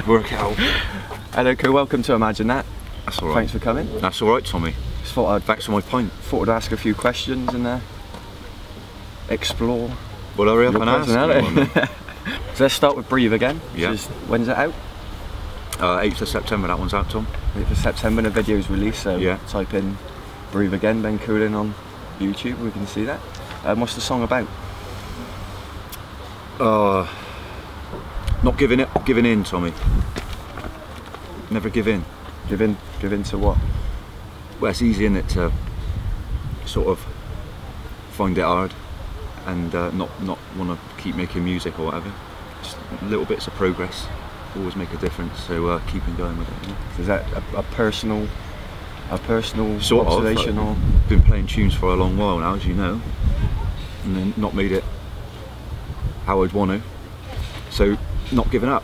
Work it out. Hello, cool. Welcome to Imagine That. That's all right. Thanks for coming. That's all right, Tommy. Just thought I'd Thanks for my pint. Thought I'd ask a few questions and explore. Well, hurry up your and ask. So let's start with Breathe Again. Yeah. When's it out? 8th of September. That one's out, Tom. 8th of September. The video's released. So yeah. Type in Breathe Again Ben Cooling on YouTube. We can see that. What's the song about? Not giving in, Tommy. Never give in. Give in to what? Well, it's easy, isn't it, to sort of find it hard and not want to keep making music or whatever. Just little bits of progress always make a difference. So keeping going with it. You know? Is that a personal sort observation of, or? Been playing tunes for a long while now, as you know, and then not made it how I'd want to. So not giving up.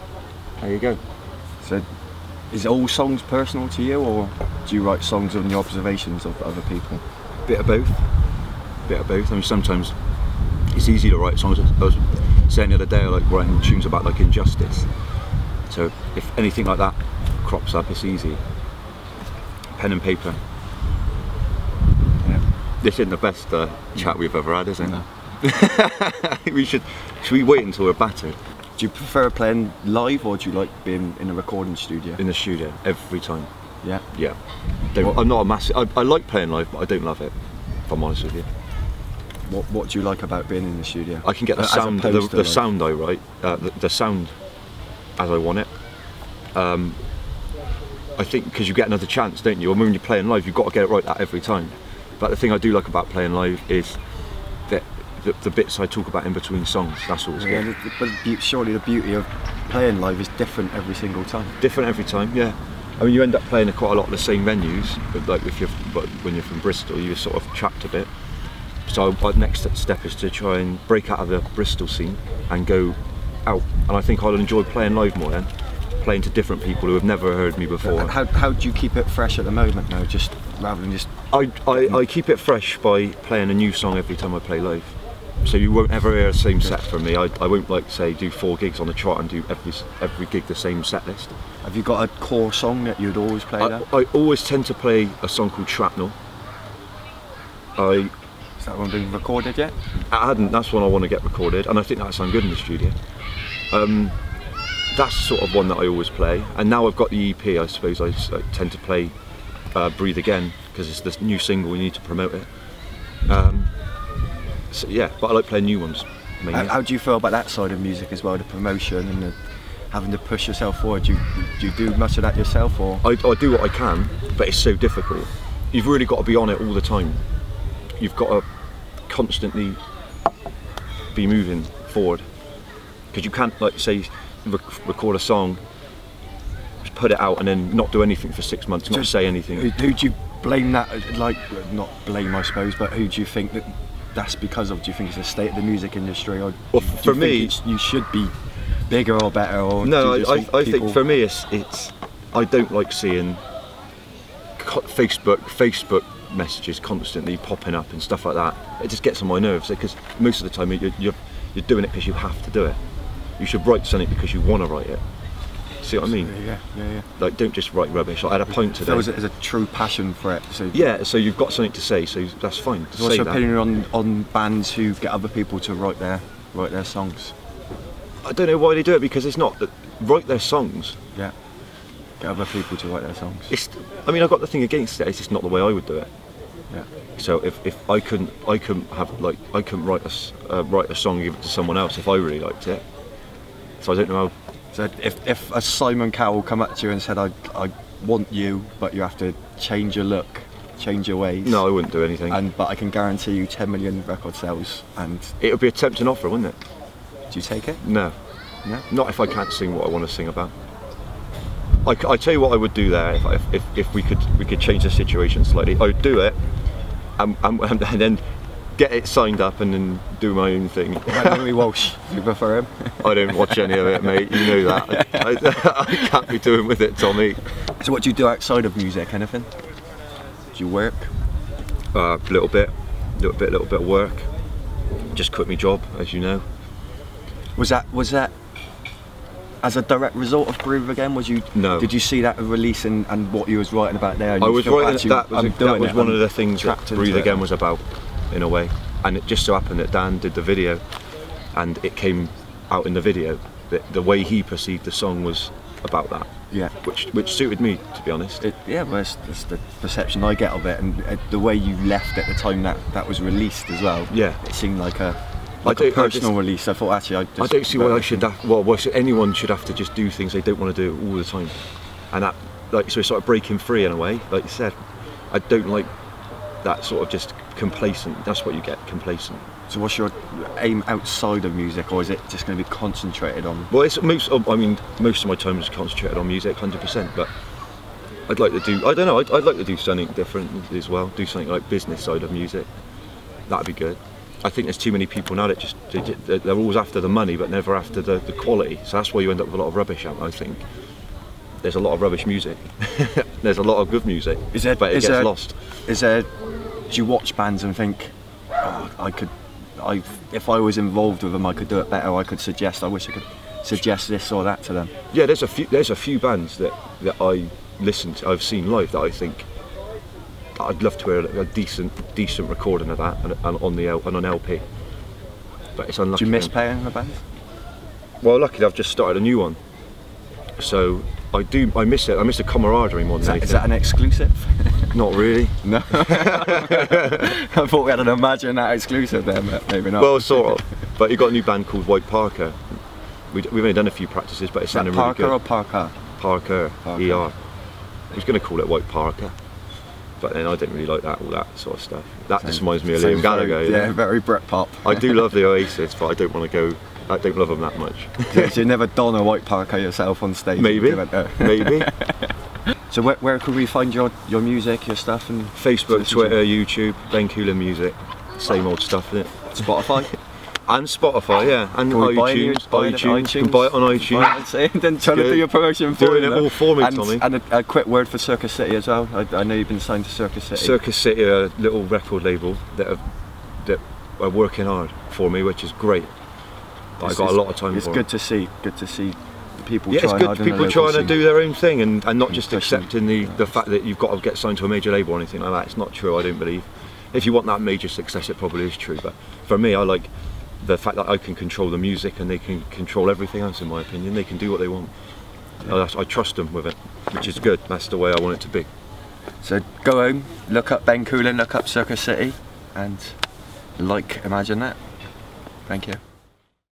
There you go. So is all songs personal to you, or do you write songs on your observations of other people? Bit of both. I mean, sometimes it's easy to write songs. I was saying the other day, I like writing tunes about like injustice. So if anything like that crops up, it's easy. Pen and paper. Yeah. This isn't the best chat we've ever had, is it? No. Should we wait until we're battered? Do you prefer playing live, or do you like being in a recording studio? In the studio, every time. Yeah? Yeah. I'm not a massive... I like playing live, but I don't love it, if I'm honest with you. What do you like about being in the studio? I can get the sound, the sound I write, the sound as I want it. I think because you get another chance, don't you? I mean, when you're playing live, you've got to get it right that every time. But the thing I do like about playing live is that the bits I talk about in between songs, that's always good. But surely the beauty of playing live is different every single time. Different every time, yeah. I mean, you end up playing quite a lot of the same venues, but like when you're from Bristol, you're sort of trapped a bit. So my next step is to try and break out of the Bristol scene and go out. And I think I'll enjoy playing live more then, playing to different people who have never heard me before. How do you keep it fresh at the moment though, just rather than just... I keep it fresh by playing a new song every time I play live. So you won't ever hear the same set from me. I won't like say do 4 gigs on the trot and do every gig the same set list. Have you got a core song that you'd always play there? I always tend to play a song called Shrapnel. Has that one been recorded yet? I hadn't. That's one I want to get recorded, and I think that'll sound good in the studio. That's sort of one that I always play. And now I've got the EP, I suppose I tend to play Breathe Again, because it's this new single, we need to promote it. So, yeah, but I like playing new ones mainly. How do you feel about that side of music as well, the promotion and having to push yourself forward? Do you do much of that yourself, or? I do what I can, but it's so difficult. You've really got to be on it all the time. You've got to constantly be moving forward, because you can't, like, say, record a song, just put it out and then not do anything for 6 months, not say anything. Who do you blame that, like, not blame I suppose, but who do you think that's because of? Do you think it's the state of the music industry, or well, for me you should be bigger or better? Or no, I think for me it's I don't like seeing Facebook messages constantly popping up and stuff like that. It just gets on my nerves, because most of the time you're doing it because you have to do it. You should write something because you want to write it. See what I mean? Yeah. Like, don't just write rubbish. I had a pint today. There's a true passion for it. So yeah, so you've got something to say, so that's fine. What's your opinion on bands who get other people to write their songs? I don't know why they do it, because it's not that write their songs. Yeah. Get other people to write their songs. I mean, I've got nothing against it. It's just not the way I would do it. Yeah. So if I couldn't write a song and give it to someone else if I really liked it. So I don't know how. So if a Simon Cowell come up to you and said, I want you, but you have to change your look, change your ways. No, I wouldn't do anything. But I can guarantee you 10 million record sales, and it would be a tempting offer, wouldn't it? Do you take it? No. No. Not if I can't sing what I want to sing about. I tell you what I would do there, if we could change the situation slightly. I would do it, and then get it signed up and then do my own thing. Louis Walsh, you prefer him? I don't watch any of it, mate. You know that. I can't be doing with it, Tommy. So what do you do outside of music? Anything? Do you work? Little bit of work. Just quit my job, as you know. Was that as a direct result of Groove Again? Was you? No. Did you see that release and what you was writing about there? And I you was thought, writing actually, that was one of the things that trapped into Breathe it. Again was about, in a way. And it just so happened that Dan did the video, and it came out in the video that the way he perceived the song was about that. Yeah. Which suited me, to be honest. Yeah, well, it's the perception I get of it, and the way you left at the time that was released as well. Yeah. It seemed like a personal release. I thought actually I don't see why I should have, well, anyone should have to just do things they don't want to do all the time. And that, like, so it's sort of breaking free in a way, like you said. I don't like that sort of just complacent. That's what you get, complacent. So what's your aim outside of music, or is it just going to be concentrated on? Well, it's most of my time is concentrated on music, 100%. But I'd like to do, I don't know, I'd like to do something different as well. Do something like business side of music. That'd be good. I think there's too many people now that they're always after the money, but never after the quality. So that's why you end up with a lot of rubbish out. I think there's a lot of rubbish music. There's a lot of good music, but it gets lost. Do you watch bands and think, oh, if I was involved with them, I could do it better. I wish I could suggest this or that to them. Yeah, there's a few bands that I listen to, I've seen live, that I think I'd love to hear a decent recording of that and on an LP. But it's unlucky. Do you miss playing in a band? Well, luckily I've just started a new one, so I miss it. I miss the camaraderie more than anything. Is that an exclusive? Not really. No. I thought we had an Imagine That exclusive there, but maybe not. Well, sort of. But you've got a new band called White Parker. We've only done a few practices, but it's sounding really good. Parker or Parker? Parker. ER. I was going to call it White Parker, but then I didn't really like all that sort of stuff. That just reminds me of Liam Gallagher. Yeah, very Britpop. I do love the Oasis, but I don't want to go. I don't love them that much. So you never don a White Parker yourself on stage? Maybe. Maybe. So where could we find your music, your stuff? And Facebook, Twitter, YouTube, Ben Cooling Music. Same old stuff, isn't it? Spotify? And Spotify, yeah. And iTunes. You can buy it on iTunes. Then trying to do your promotion for doing it all for me, Tommy. And a quick word for Circus City as well. I know you've been signed to Circus City. Circus City are a little record label that are working hard for me, which is great. But I've got a lot of time for it. It's good to see people trying hard. Yeah, it's good people trying to do their own thing and not just accepting the fact that you've got to get signed to a major label or anything like that. It's not true, I don't believe. If you want that major success, it probably is true. But for me, I like the fact that I can control the music and they can control everything else, in my opinion. They can do what they want. Yeah. I trust them with it, which is good. That's the way I want it to be. So go home, look up Ben Cooling, look up Circus City, and Imagine That. Thank you.